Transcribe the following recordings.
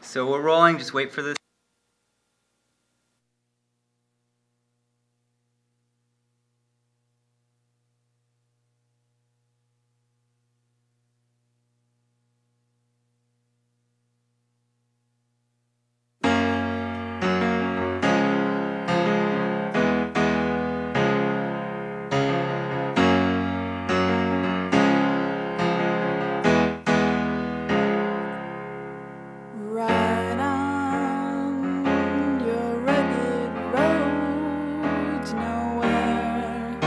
So we're rolling, just wait for this. Ride on your rugged roads nowhere.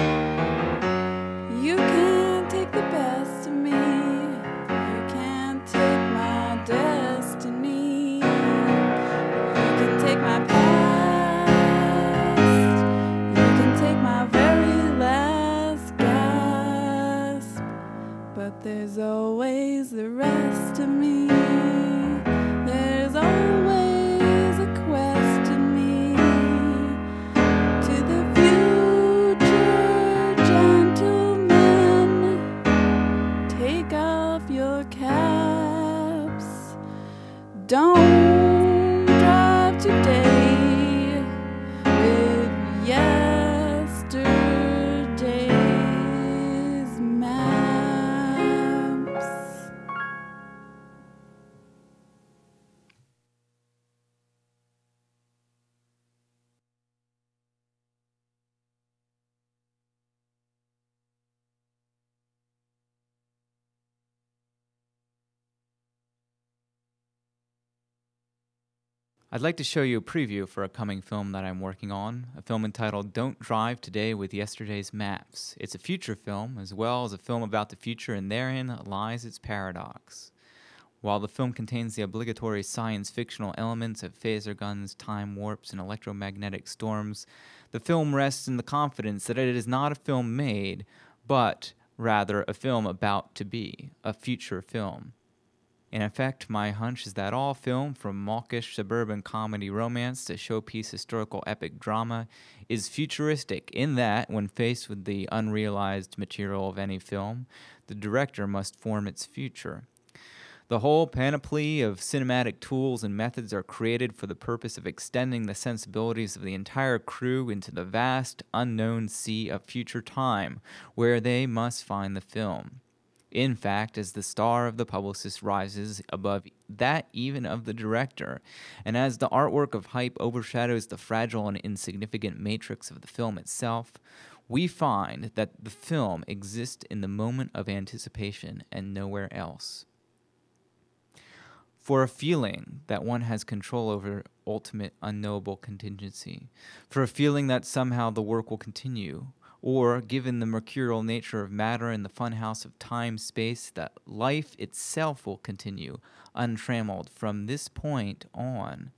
You can't take the best of me. You can't take my destiny. You can take my past. You can take my very last gasp. But there's always the rest of me. There's always a quest in me to the future, gentlemen. Take off your caps. Don't drive today with yesterday's maps. I'd like to show you a preview for a coming film that I'm working on, a film entitled Don't Drive Today with Yesterday's Maps. It's a future film, as well as a film about the future, and therein lies its paradox. While the film contains the obligatory science-fictional elements of phaser guns, time warps, and electromagnetic storms, the film rests in the confidence that it is not a film made, but rather a film about to be, a future film. In effect, my hunch is that all film, from mawkish suburban comedy romance to showpiece historical epic drama, is futuristic in that, when faced with the unrealized material of any film, the director must form its future. The whole panoply of cinematic tools and methods are created for the purpose of extending the sensibilities of the entire crew into the vast, unknown sea of future time, where they must find the film. In fact, as the star of the publicist rises above that even of the director, and as the artwork of hype overshadows the fragile and insignificant matrix of the film itself, we find that the film exists in the moment of anticipation and nowhere else. For a feeling that one has control over ultimate unknowable contingency, for a feeling that somehow the work will continue, or, given the mercurial nature of matter in the funhouse of time-space, that life itself will continue, untrammeled. From this point on,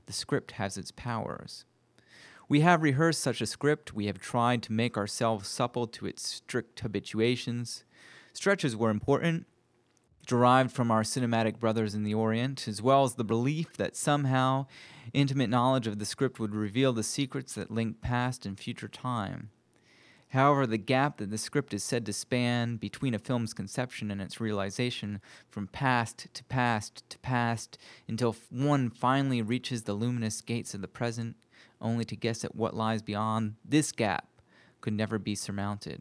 the script has its powers. We have rehearsed such a script, we have tried to make ourselves supple to its strict habituations. Stretches were important, derived from our cinematic brothers in the Orient, as well as the belief that somehow intimate knowledge of the script would reveal the secrets that link past and future time. However, the gap that the script is said to span between a film's conception and its realization, from past to past to past, until one finally reaches the luminous gates of the present, only to guess at what lies beyond, this gap could never be surmounted.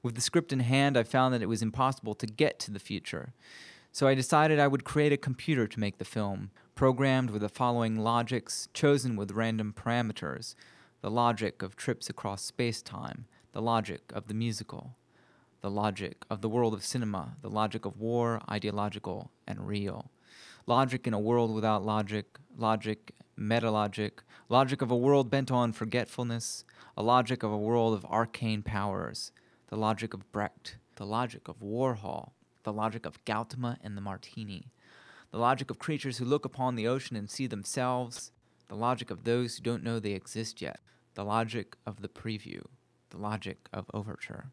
With the script in hand, I found that it was impossible to get to the future. So I decided I would create a computer to make the film, programmed with the following logics, chosen with random parameters: the logic of trips across space-time, the logic of the musical, the logic of the world of cinema, the logic of war, ideological and real, logic in a world without logic, logic, metalogic, logic of a world bent on forgetfulness, a logic of a world of arcane powers, the logic of Brecht, the logic of Warhol, the logic of Gautama and the Martini, the logic of creatures who look upon the ocean and see themselves, the logic of those who don't know they exist yet, the logic of the preview, the logic of overture.